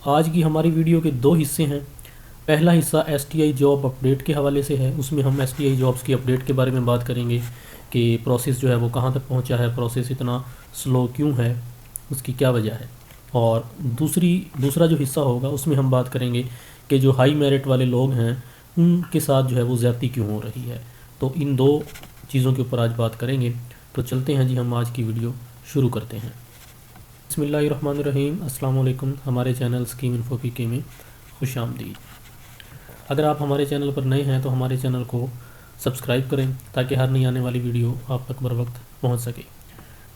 آج کی ہماری ویڈیو کے دو حصے ہیں۔ پہلا حصہ S T I job update کے حوالے سے ہے، اس میں ہم ایس ٹی آئی جابس کی اپڈیٹ کے بارے میں بات کریں گے کہ پروسیس جو ہے وہ کہاں تک پہنچا ہے، پروسیس اتنا سلو کیوں ہے، اس کی کیا وجہ ہے۔ اور دوسرا جو حصہ ہوگا اس میں ہم بات کریں گے کہ جو ہائی میرٹ والے لوگ ہیں ان کے ساتھ جو ہے وہ زیادتی کیوں ہو رہی ہے۔ تو ان دو چیزوں کے اوپر آج بات کریں گے۔ تو چلتے ہیں جی، ہم آج کی ویڈیو شروع کرتے ہیں۔ بسم اللہ الرحمن الرحیم۔ السلام علیکم، ہمارے چینل اسکیم انفو پی کے میں خوش آمدید۔ اگر آپ ہمارے چینل پر نئے ہیں تو ہمارے چینل کو سبسکرائب کریں تاکہ ہر نئی آنے والی ویڈیو آپ تک بر وقت پہنچ سکے۔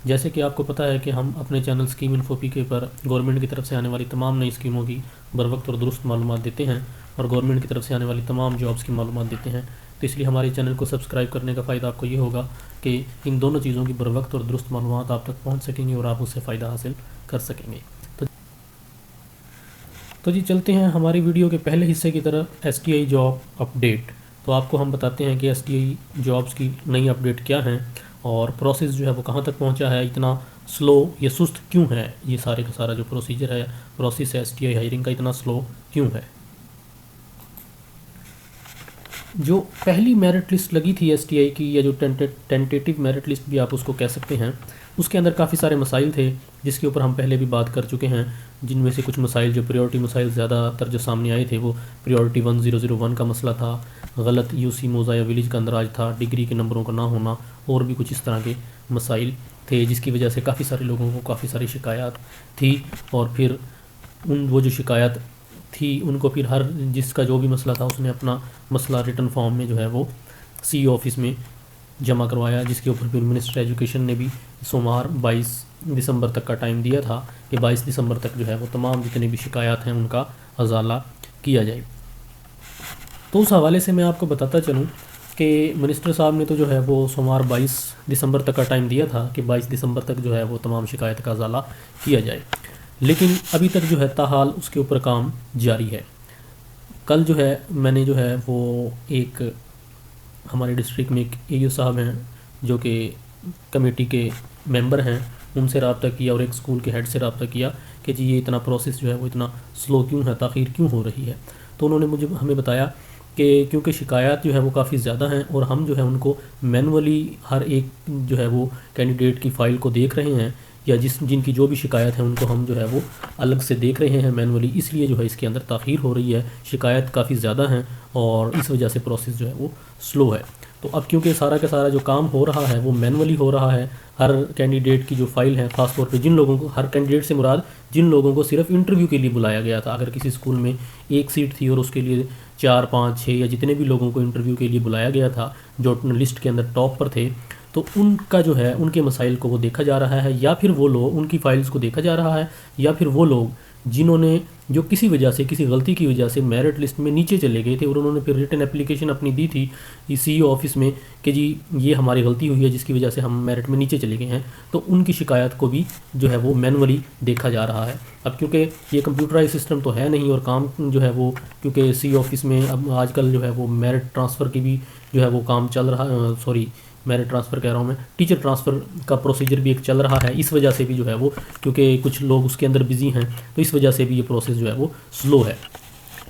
جیسے کہ آپ کو پتہ ہے کہ ہم اپنے چینل اسکیم انفو پی کے پر گورنمنٹ کی طرف سے آنے والی تمام نئی اسکیموں کی بر وقت اور درست معلومات دیتے ہیں اور گورنمنٹ کی طرف سے آنے والی تمام جابس کی معلومات دیتے ہیں، تو اس لیے ہمارے چینل کو سبسکرائب کرنے کا فائدہ آپ کو یہ ہوگا کہ ان دونوں چیزوں کی بر وقت اور درست معلومات آپ تک پہنچ سکیں گے اور آپ اس سے فائدہ حاصل کر سکیں گے۔ تو جی چلتے ہیں ہماری ویڈیو کے پہلے حصے کی طرف، S T I job update. تو آپ کو ہم بتاتے ہیں کہ ایس ٹی آئی جابس کی نئی اپڈیٹ کیا ہیں اور پروسیس جو ہے وہ کہاں تک پہنچا ہے، اتنا سلو یا سست کیوں ہے، یہ سارے کا سارا جو پروسیجر ہے، process S T I hiring کا اتنا سلو کیوں ہے۔ جو پہلی میرٹ لسٹ لگی تھی ایس ٹی آئی کی، یا جو ٹینٹیٹیو میرٹ لسٹ بھی آپ اس کو کہہ سکتے ہیں، اس کے اندر کافی سارے مسائل تھے جس کے اوپر ہم پہلے بھی بات کر چکے ہیں، جن میں سے کچھ مسائل جو پریورٹی مسائل زیادہ تر جو سامنے آئے تھے وہ پریورٹی 1001 کا مسئلہ تھا، غلط یو سی موزہ یا ولیج کا اندراج تھا، ڈگری کے نمبروں کا نہ ہونا، اور بھی کچھ اس طرح کے مسائل تھے جس کی وجہ سے کافی سارے لوگوں کو کافی ساری شکایات تھی، اور پھر وہ جو شکایت تھی ان کو پھر ہر جس کا جو بھی مسئلہ تھا اس نے اپنا مسئلہ ریٹن فارم میں جو ہے وہ سی او آفس میں جمع کروایا، جس کے اوپر پھر منسٹر ایجوکیشن نے بھی سوموار 22 دسمبر تک کا ٹائم دیا تھا کہ 22 دسمبر تک جو ہے وہ تمام جتنے بھی شکایات ہیں ان کا ازالہ کیا جائے۔ تو اس حوالے سے میں آپ کو بتاتا چلوں کہ منسٹر صاحب نے تو جو ہے وہ سوموار 22 دسمبر تک کا ٹائم دیا تھا کہ 22 دسمبر تک جو ہے وہ تمام شکایت کا ازالہ کیا جائے، لیکن ابھی تک جو ہے تاحال اس کے اوپر کام جاری ہے۔ کل جو ہے میں نے جو ہے وہ ایک ہمارے ڈسٹرکٹ میں ایک اے یو صاحب ہیں جو کہ کمیٹی کے ممبر ہیں، ان سے رابطہ کیا اور ایک اسکول کے ہیڈ سے رابطہ کیا کہ جی یہ اتنا پروسیس جو ہے وہ اتنا سلو کیوں ہے، تاخیر کیوں ہو رہی ہے۔ تو انہوں نے ہمیں بتایا کہ کیونکہ شکایات جو ہے وہ کافی زیادہ ہیں اور ہم جو ہے ان کو مینولی ہر ایک جو ہے وہ کینڈیڈیٹ کی فائل کو دیکھ رہے ہیں، یا جن کی جو بھی شکایت ہے ان کو ہم جو ہے وہ الگ سے دیکھ رہے ہیں مینولی، اس لیے جو ہے اس کے اندر تاخیر ہو رہی ہے، شکایت کافی زیادہ ہیں اور اس وجہ سے پروسیس جو ہے وہ سلو ہے۔ تو اب کیونکہ سارا کا سارا جو کام ہو رہا ہے وہ مینولی ہو رہا ہے، ہر کینڈیڈیٹ کی جو فائل ہے، خاص طور پہ جن لوگوں کو، ہر کینڈیڈیٹ سے مراد جن لوگوں کو صرف انٹرویو کے لیے بلایا گیا تھا، اگر کسی اسکول میں ایک سیٹ تھی اور اس کے لیے 4 5 6 یا جتنے بھی لوگوں کو انٹرویو کے لیے بلایا گیا تھا جو لسٹ کے اندر ٹاپ پر تھے، تو ان کا جو ہے ان کے مسائل کو وہ دیکھا جا رہا ہے، یا پھر وہ لوگ ان کی فائلز کو دیکھا جا رہا ہے، یا پھر وہ لوگ جنہوں نے جو کسی وجہ سے، کسی غلطی کی وجہ سے میرٹ لسٹ میں نیچے چلے گئے تھے اور انہوں نے پھر ریٹن اپلیکیشن اپنی دی تھی سی او آفس میں کہ جی یہ ہماری غلطی ہوئی ہے جس کی وجہ سے ہم میرٹ میں نیچے چلے گئے ہیں، تو ان کی شکایت کو بھی جو ہے وہ مینولی دیکھا جا رہا ہے۔ اب کیونکہ یہ کمپیوٹرائز سسٹم تو ہے نہیں اور کام جو ہے وہ کیونکہ سی او آفس میں اب آج کل جو ہے وہ میرٹ ٹرانسفر کی بھی جو ہے وہ کام چل رہا، میرٹ ٹرانسفر کہہ رہا ہوں میں، ٹیچر ٹرانسفر کا پروسیجر بھی ایک چل رہا ہے، اس وجہ سے بھی جو ہے وہ کیونکہ کچھ لوگ اس کے اندر بزی ہیں تو اس وجہ سے بھی یہ پروسیس جو ہے وہ سلو ہے۔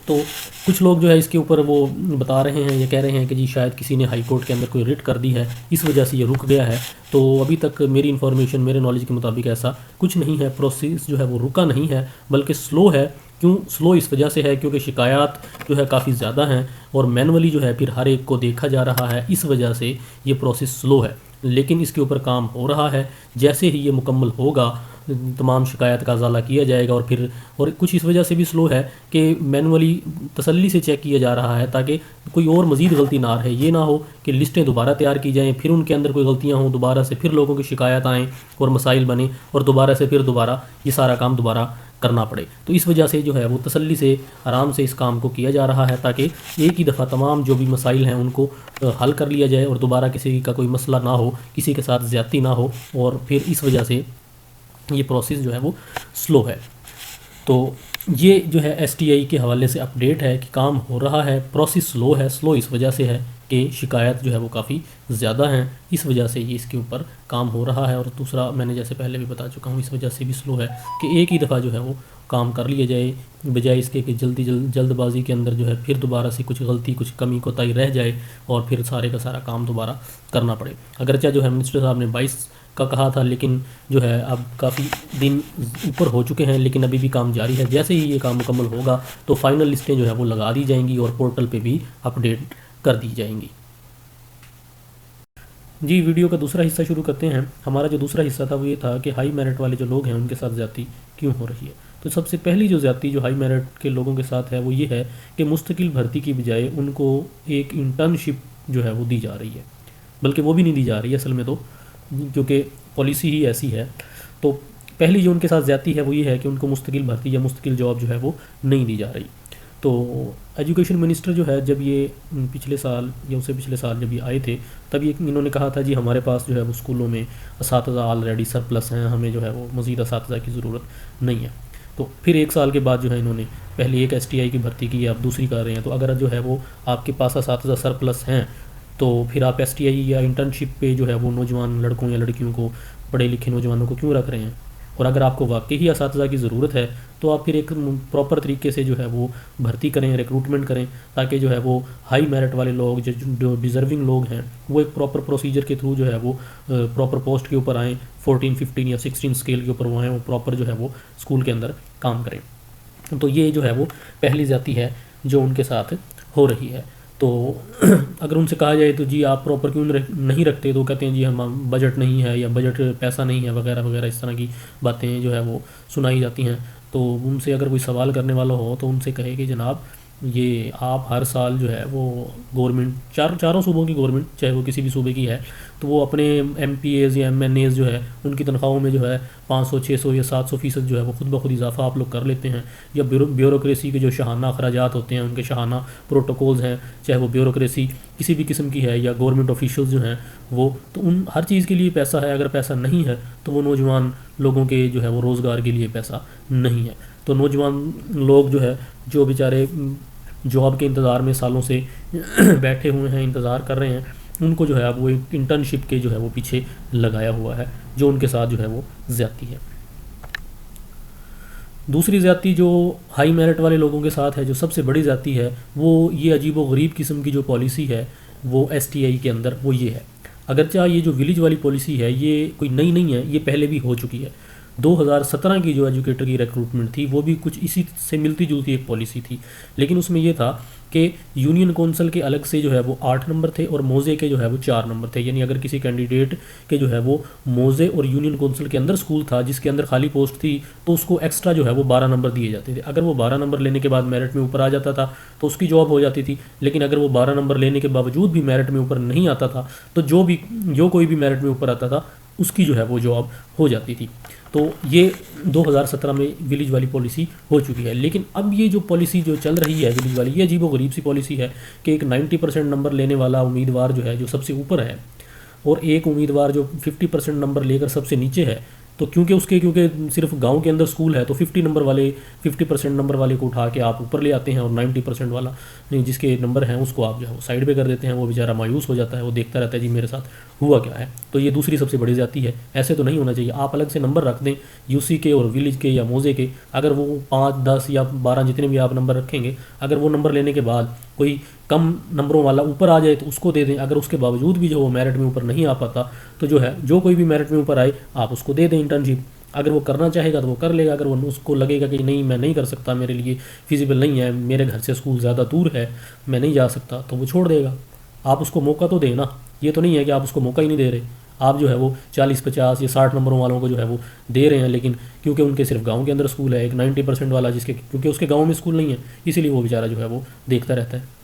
تو کچھ لوگ جو ہے اس کے اوپر وہ بتا رہے ہیں یا کہہ رہے ہیں کہ جی شاید کسی نے ہائی کورٹ کے اندر کوئی رٹ کر دی ہے، اس وجہ سے یہ رک گیا ہے۔ تو ابھی تک میری انفارمیشن، میرے نالج کے مطابق ایسا کچھ نہیں ہے، پروسیس جو ہے وہ رکا نہیں ہے بلکہ سلو ہے۔ کیوں سلو؟ اس وجہ سے ہے کیونکہ شکایات جو ہے کافی زیادہ ہیں اور مینولی جو ہے پھر ہر ایک کو دیکھا جا رہا ہے، اس وجہ سے یہ پروسیس سلو ہے، لیکن اس کے اوپر کام ہو رہا ہے۔ جیسے ہی یہ مکمل ہوگا تمام شکایت کا ازالہ کیا جائے گا، اور کچھ اس وجہ سے بھی سلو ہے کہ مینولی تسلی سے چیک کیا جا رہا ہے تاکہ کوئی اور مزید غلطی نہ رہے، یہ نہ ہو کہ لسٹیں دوبارہ تیار کی جائیں، پھر ان کے اندر کوئی غلطیاں ہوں، دوبارہ سے پھر لوگوں کی شکایت آئیں اور مسائل بنیں اور دوبارہ سے پھر دوبارہ یہ سارا کام دوبارہ کرنا پڑے۔ تو اس وجہ سے جو ہے وہ تسلی سے آرام سے اس کام کو کیا جا رہا ہے تاکہ ایک ہی دفعہ تمام جو بھی مسائل ہیں ان کو حل کر لیا جائے اور دوبارہ کسی کا کوئی مسئلہ نہ ہو، کسی کے ساتھ زیادتی نہ ہو، اور پھر اس وجہ سے یہ پروسیس جو ہے وہ سلو ہے۔ تو یہ جو ہے ایس ٹی آئی کے حوالے سے اپڈیٹ ہے کہ کام ہو رہا ہے، پروسیس سلو ہے۔ سلو اس وجہ سے ہے کہ شکایت جو ہے وہ کافی زیادہ ہیں، اس وجہ سے یہ اس کے اوپر کام ہو رہا ہے۔ اور دوسرا میں نے جیسے پہلے بھی بتا چکا ہوں، اس وجہ سے بھی سلو ہے کہ ایک ہی دفعہ جو ہے وہ کام کر لیا جائے، بجائے اس کے کہ جلد بازی کے اندر جو ہے پھر دوبارہ سے کچھ غلطی کچھ کمی کوتاہی رہ جائے اور پھر سارے کا سارا کام دوبارہ کرنا پڑے۔ اگرچہ جو ہے منسٹر صاحب نے 22 کا کہا تھا، لیکن جو ہے اب کافی دن اوپر ہو چکے ہیں، لیکن ابھی بھی کام جاری ہے۔ جیسے ہی یہ کام مکمل ہوگا تو فائنل لسٹیں جو ہے وہ لگا دی جائیں گی اور پورٹل پہ بھی اپڈیٹ کر دی جائیں گی۔ جی، ویڈیو کا دوسرا حصہ شروع کرتے ہیں۔ ہمارا جو دوسرا حصہ تھا وہ یہ تھا کہ ہائی میرٹ والے جو لوگ ہیں ان کے ساتھ زیادتی کیوں ہو رہی ہے۔ تو سب سے پہلی جو زیادتی جو ہائی میرٹ کے لوگوں کے ساتھ ہے وہ یہ ہے کہ مستقل بھرتی کی بجائے ان کو ایک انٹرنشپ جو ہے وہ دی جا رہی ہے، بلکہ وہ بھی نہیں دی جا رہی ہے اصل میں، تو کیونکہ پالیسی ہی ایسی ہے۔ تو پہلی جو ان کے ساتھ زیادتی ہے وہ یہ ہے کہ ان کو مستقل بھرتی یا مستقل جاب جو ہے وہ نہیں دی جا رہی۔ تو ایجوکیشن منسٹر جو ہے جب یہ پچھلے سال یا اسے پچھلے سال جب یہ آئے تھے تب یہ انہوں نے کہا تھا جی ہمارے پاس جو ہے وہ اسکولوں میں اساتذہ آلریڈی سرپلس ہیں، ہمیں جو ہے وہ مزید اساتذہ کی ضرورت نہیں ہے۔ تو پھر ایک سال کے بعد جو ہے انہوں نے پہلے ایک ایس ٹی آئی کی بھرتی کی، اب دوسری کر رہے ہیں۔ تو اگر جو ہے وہ آپ کے پاس اساتذہ سرپلس ہیں تو پھر آپ ایس ٹی آئی یا انٹرنشپ پہ جو ہے وہ نوجوان لڑکوں یا لڑکیوں کو، پڑھے لکھے نوجوانوں کو کیوں رکھ رہے ہیں؟ اور اگر آپ کو واقعی اساتذہ کی ضرورت ہے تو آپ پھر ایک پراپر طریقے سے جو ہے وہ بھرتی کریں، ریکروٹمنٹ کریں، تاکہ جو ہے وہ ہائی میرٹ والے لوگ جو ڈیزرونگ لوگ ہیں وہ ایک پراپر پروسیجر کے تھرو جو ہے وہ پراپر پوسٹ کے اوپر آئیں، 14، 15 یا 16 اسکیل کے اوپر وہ آئیں، وہ پراپر جو ہے وہ اسکول کے اندر کام کریں۔ تو یہ جو ہے وہ پہلی زیادتی ہے جو ان کے ساتھ ہو رہی ہے۔ تو اگر ان سے کہا جائے تو جی آپ پراپر کیوں نہیں رکھتے، تو کہتے ہیں جی ہم بجٹ نہیں ہے یا بجٹ پیسہ نہیں ہے وغیرہ وغیرہ، اس طرح کی باتیں جو ہے وہ سنائی جاتی ہیں۔ تو ان سے اگر کوئی سوال کرنے والا ہو تو ان سے کہے کہ جناب یہ آپ ہر سال جو ہے وہ گورنمنٹ چاروں صوبوں کی گورنمنٹ چاہے وہ کسی بھی صوبے کی ہے تو وہ اپنے ایم پی ایز یا ایم این ایز جو ہے ان کی تنخواہوں میں جو ہے 500، 600 یا 700% جو ہے وہ خود بخود اضافہ آپ لوگ کر لیتے ہیں، یا بیوروکریسی کے جو شاہانہ اخراجات ہوتے ہیں، ان کے شاہانہ پروٹوکولز ہیں، چاہے وہ بیوروکریسی کسی بھی قسم کی ہے یا گورنمنٹ آفیشلز جو ہیں وہ، تو ان ہر چیز کے لیے پیسہ ہے۔ اگر پیسہ نہیں ہے تو وہ نوجوان لوگوں کے جو ہے وہ روزگار کے لیے پیسہ نہیں ہے۔ تو نوجوان لوگ جو ہے جو بیچارے جاب کے انتظار میں سالوں سے بیٹھے ہوئے ہیں، انتظار کر رہے ہیں، ان کو جو ہے اب وہ ایک انٹرنشپ کے جو ہے وہ پیچھے لگایا ہوا ہے، جو ان کے ساتھ جو ہے وہ زیادتی ہے۔ دوسری زیادتی جو ہائی میرٹ والے لوگوں کے ساتھ ہے، جو سب سے بڑی زیادتی ہے، وہ یہ عجیب و غریب قسم کی جو پالیسی ہے وہ ایس ٹی آئی کے اندر وہ یہ ہے۔ اگرچہ یہ جو ولیج والی پالیسی ہے یہ کوئی نئی نہیں ہے، یہ پہلے بھی ہو چکی ہے۔ 2017 کی جو ایجوکیٹر کی ریکروٹمنٹ تھی وہ بھی کچھ اسی سے ملتی جلتی ایک پالیسی تھی، لیکن اس میں یہ تھا کہ یونین کونسل کے الگ سے جو ہے وہ 8 نمبر تھے اور موزے کے جو ہے وہ 4 نمبر تھے۔ یعنی اگر کسی کینڈیڈیٹ کے جو ہے وہ موزے اور یونین کونسل کے اندر اسکول تھا جس کے اندر خالی پوسٹ تھی تو اس کو ایکسٹرا جو ہے وہ 12 نمبر دیے جاتے تھے۔ اگر وہ 12 نمبر لینے کے بعد میرٹ میں اوپر آ جاتا تھا تو اس کی جاب ہو جاتی تھی، لیکن اگر وہ 12 نمبر لینے کے باوجود بھی میرٹ میں اوپر نہیں آتا تھا تو جو کوئی بھی میرٹ میں اوپر آتا تھا اس کی جو ہے وہ جاب ہو جاتی تھی۔ تو یہ 2017 میں ولیج والی پالیسی ہو چکی ہے۔ لیکن اب یہ جو پالیسی جو چل رہی ہے ولیج والی، یہ عجیب و غریب سی پالیسی ہے کہ ایک 90% نمبر لینے والا امیدوار جو ہے جو سب سے اوپر ہے، اور ایک امیدوار جو 50% نمبر لے کر سب سے نیچے ہے، تو کیونکہ صرف گاؤں کے اندر اسکول ہے تو 50% نمبر والے کو اٹھا کے آپ اوپر لے آتے ہیں، اور 90% والا جس کے نمبر ہیں اس کو آپ جو ہے وہ سائڈ پہ کر دیتے ہیں۔ وہ بیچارہ مایوس ہو جاتا ہے، وہ دیکھتا رہتا ہے جی میرے ساتھ ہوا کیا ہے۔ تو یہ دوسری سب سے بڑی زیادتی ہے۔ ایسے تو نہیں ہونا چاہیے، آپ الگ سے نمبر رکھ دیں یو سی کے اور ولیج کے یا موزے کے، اگر وہ 5، 10 یا 12 جتنے بھی آپ نمبر رکھیں گے، اگر وہ نمبر لینے کے بعد کوئی کم نمبروں والا اوپر آ جائے تو اس کو دے دیں۔ اگر اس کے باوجود بھی جو وہ میرٹ میں اوپر نہیں آ پاتا تو جو ہے جو کوئی بھی میرٹ میں اوپر آئے آپ اس کو دے دیں انٹرنشپ۔ اگر وہ کرنا چاہے گا تو وہ کر لے گا، اگر وہ اس کو لگے گا کہ نہیں میں نہیں کر سکتا، میرے لیے فیزیبل نہیں ہے، میرے گھر سے اسکول زیادہ دور ہے، میں نہیں جا سکتا، تو وہ چھوڑ دے گا۔ آپ اس کو موقع تو دیں نا، یہ تو نہیں ہے کہ آپ اس کو موقع ہی نہیں دے رہے۔ آپ جو ہے وہ 40، 50 یا 60 نمبروں والوں کو جو ہے وہ دے رہے ہیں، لیکن کیونکہ ان کے صرف گاؤں کے اندر اسکول ہے، ایک 90% والا کیونکہ اس کے گاؤں میں اسکول نہیں ہے، اسی لیے وہ بیچارہ جو ہے وہ دیکھتا رہتا ہے۔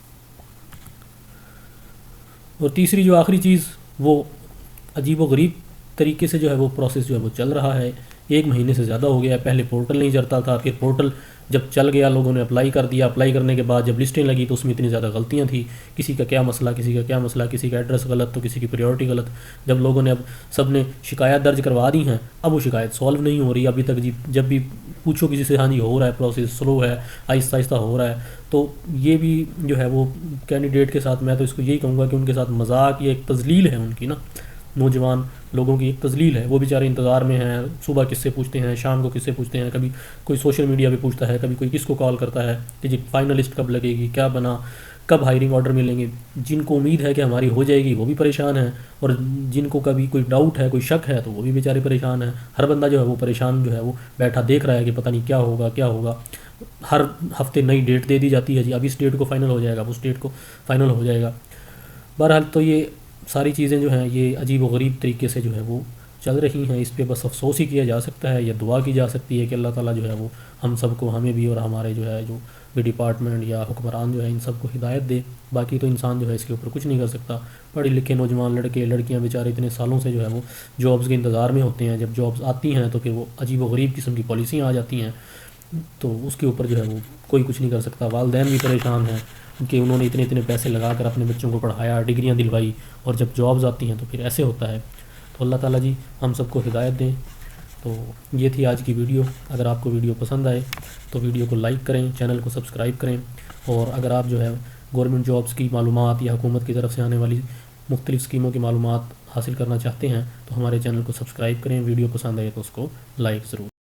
اور تیسری جو آخری چیز وہ عجیب و غریب طریقے سے جو ہے وہ پروسیس جو ہے وہ چل رہا ہے، 1 مہینے سے زیادہ ہو گیا ہے۔ پہلے پورٹل نہیں چلتا تھا، پھر پورٹل جب چل گیا لوگوں نے اپلائی کر دیا، اپلائی کرنے کے بعد جب لسٹیں لگی تو اس میں اتنی زیادہ غلطیاں تھیں، کسی کا کیا مسئلہ، کسی کا ایڈریس غلط تو کسی کی پریورٹی غلط۔ جب لوگوں نے اب سب نے شکایت درج کروا دی ہیں، اب وہ شکایت سولو نہیں ہو رہی ابھی تک۔ جب بھی پوچھو کسی سے، ہاں جی ہو رہا ہے، پروسیس سلو ہے، آہستہ آہستہ ہو رہا ہے. تو یہ بھی جو ہے وہ کینڈیڈیٹ کے ساتھ میں تو اس کو یہی کہوں گا کہ ان کے ساتھ مذاق یا ایک تذلیل ہے ان کی نا، نوجوان لوگوں کی ایک تذلیل ہے. وہ بیچارے انتظار میں ہیں، صبح کس سے پوچھتے ہیں، شام کو کس سے پوچھتے ہیں، کبھی کوئی سوشل میڈیا پہ پوچھتا ہے، کبھی کوئی کس کو کال کرتا ہے کہ جی فائنل لسٹ کب لگے گی، کیا بنا، کب ہائرنگ آرڈر ملیں گے. جن کو امید ہے کہ ہماری ہو جائے گی وہ بھی پریشان ہیں، اور جن کو کبھی کوئی ڈاؤٹ ہے، کوئی شک ہے، تو وہ بھی بیچارے پریشان ہیں. ہر بندہ جو ہے وہ پریشان جو ہے وہ بیٹھا دیکھ رہا ہے کہ پتہ نہیں کیا ہوگا کیا ہوگا. ہر ہفتے نئی ڈیٹ دے دی جاتی ہے، جی اب اس ڈیٹ کو فائنل ہو جائے گا، اب اس ڈیٹ کو فائنل ہو جائے گا. بہرحال تو یہ ساری چیزیں جو ہیں یہ عجیب و غریب طریقے سے جو ہے وہ چل رہی ہیں. اس پہ بس افسوس ہی کیا جا سکتا ہے، یا دعا کی جا سکتی ہے کہ اللہ تعالیٰ جو ہے وہ ہم سب کو، ہمیں بھی اور ہمارے جو ہے جو بھی ڈپارٹمنٹ یا حکمران جو ہے ان سب کو ہدایت دے. باقی تو انسان جو ہے اس کے اوپر کچھ نہیں کر سکتا. پڑھے لکھے نوجوان لڑکے لڑکیاں بیچارے اتنے سالوں سے جو ہے وہ جابس کے انتظار میں ہوتے ہیں. جب جابس آتی ہیں تو پھر وہ عجیب و غریب قسم کی پالیسیاں آ جاتی ہیں، تو اس کے اوپر جو ہے وہ کوئی کچھ نہیں کر سکتا. والدین بھی پریشان ہیں کہ انہوں نے اتنے اتنے پیسے لگا کر اپنے بچوں کو پڑھایا، ڈگریاں دلوائی، اور جب جابز آتی ہیں تو پھر ایسے ہوتا ہے. تو اللہ تعالیٰ جی ہم سب کو ہدایت دیں. تو یہ تھی آج کی ویڈیو. اگر آپ کو ویڈیو پسند آئے تو ویڈیو کو لائک کریں، چینل کو سبسکرائب کریں، اور اگر آپ جو ہے گورنمنٹ جابس کی معلومات یا حکومت کی طرف سے آنے والی مختلف اسکیموں کی معلومات حاصل کرنا چاہتے ہیں تو ہمارے چینل کو سبسکرائب کریں. ویڈیو پسند آئے تو اس کو لائک ضرور